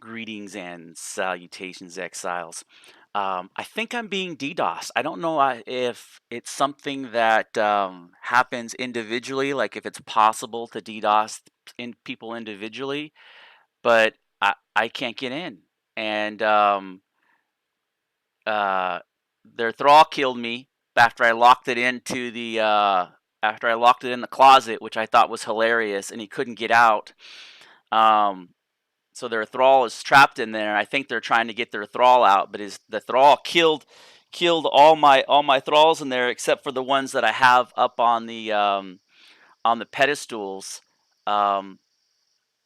Greetings and salutations, exiles. I think I'm being DDoS. I don't know if it's something that happens individually, like if it's possible to DDoS in people individually, but I can't get in. And uh, their thrall killed me after I locked it into the after I locked it in the closet, which I thought was hilarious, and he couldn't get out. Um, so their thrall is trapped in there. I think they're trying to get their thrall out, but the thrall killed all my thralls in there except for the ones that I have up on the pedestals. Um,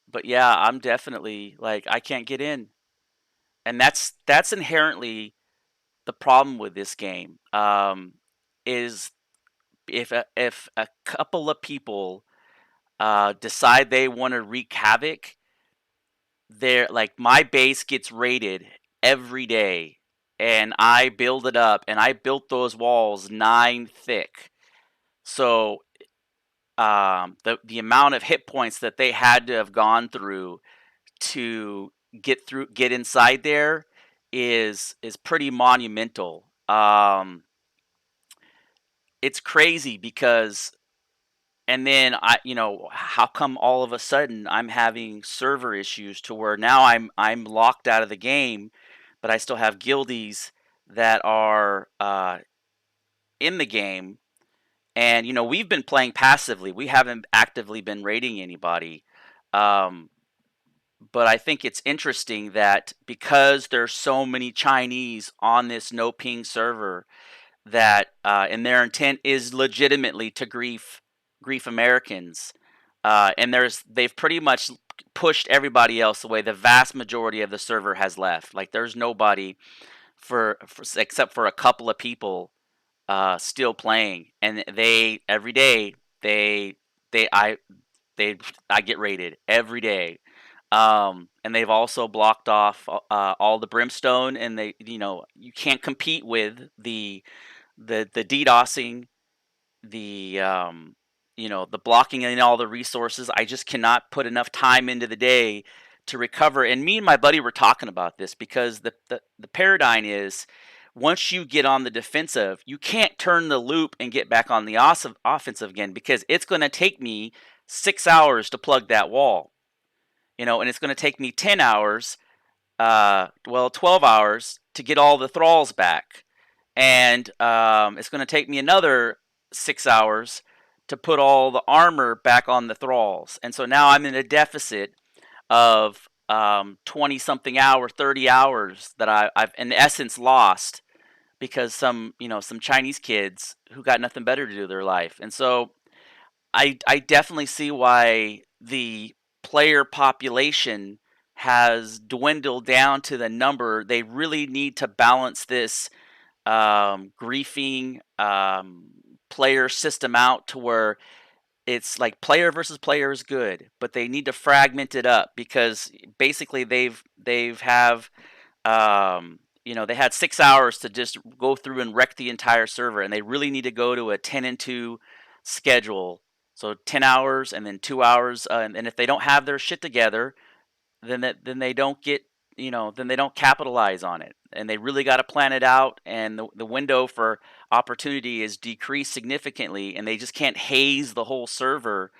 but yeah, I'm definitely like I can't get in, and that's inherently the problem with this game. Is if a couple of people decide they want to wreak havoc, there like my base gets raided every day, and I build it up, and I built those walls 9 thick. So the amount of hit points that they had to have gone through to get inside there is pretty monumental. It's crazy because and then how come all of a sudden I'm having server issues to where now I'm locked out of the game, but I still have guildies that are in the game, and we've been playing passively. We haven't actively been raiding anybody, um, but I think it's interesting that because there's so many Chinese on this no ping server, that and their intent is legitimately to grief Americans, and they've pretty much pushed everybody else away. The vast majority of the server has left. Like there's nobody for except for a couple of people still playing, and they every day they they I get raided every day. And they've also blocked off all the brimstone, and you can't compete with the DDoSing, the blocking and all the resources. I just cannot put enough time into the day to recover. And me and my buddy were talking about this because the paradigm is once you get on the defensive, you can't turn the loop and get back on the offensive again because it's going to take me 6 hours to plug that wall, and it's going to take me 10 hours, 12 hours to get all the thralls back, and it's going to take me another 6 hours to put all the armor back on the thralls. And so now I'm in a deficit of 20 something hours, 30 hours that I've in essence lost because some Chinese kids who got nothing better to do with their life. And so I definitely see why the player population has dwindled down to the number. They really need to balance this griefing player system out to where it's like player versus player is good, but they need to fragment it up because basically they've have they had 6 hours to just go through and wreck the entire server, and they really need to go to a 10 and 2 schedule. So 10 hours and then 2 hours, and if they don't have their shit together, then they don't get then they don't capitalize on it, and they really got to plan it out, and the window for opportunity is decreased significantly, and they just can't haze the whole server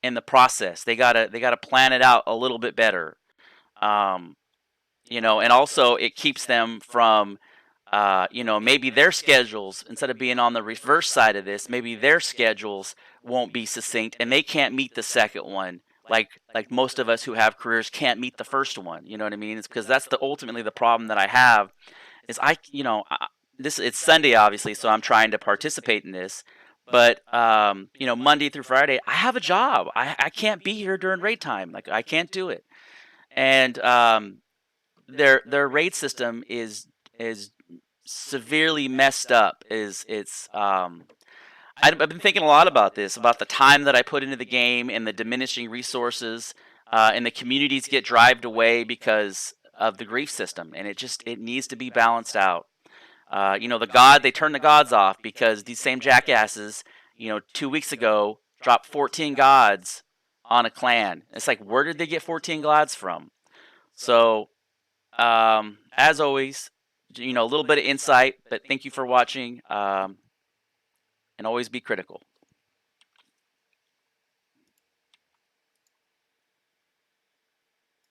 in the process. They gotta plan it out a little bit better. um, and also it keeps them from maybe their schedules, instead of being on the reverse side of this, maybe their schedules won't be succinct and they can't meet the second one, like most of us who have careers can't meet the first one. You know what I mean? It's because that's the ultimately the problem that I have is this it's Sunday obviously, so I'm trying to participate in this, but Monday through Friday I have a job. I can't be here during raid time. Like I can't do it. And their rate system is severely messed up. Is it's I've been thinking a lot about this, about the time that I put into the game and the diminishing resources, and the communities get drived away because of the grief system, and it needs to be balanced out. They turn the gods off because these same jackasses, 2 weeks ago dropped 14 gods on a clan. It's like, where did they get 14 gods from? So As always, a little bit of insight, but thank you for watching, and always be critical.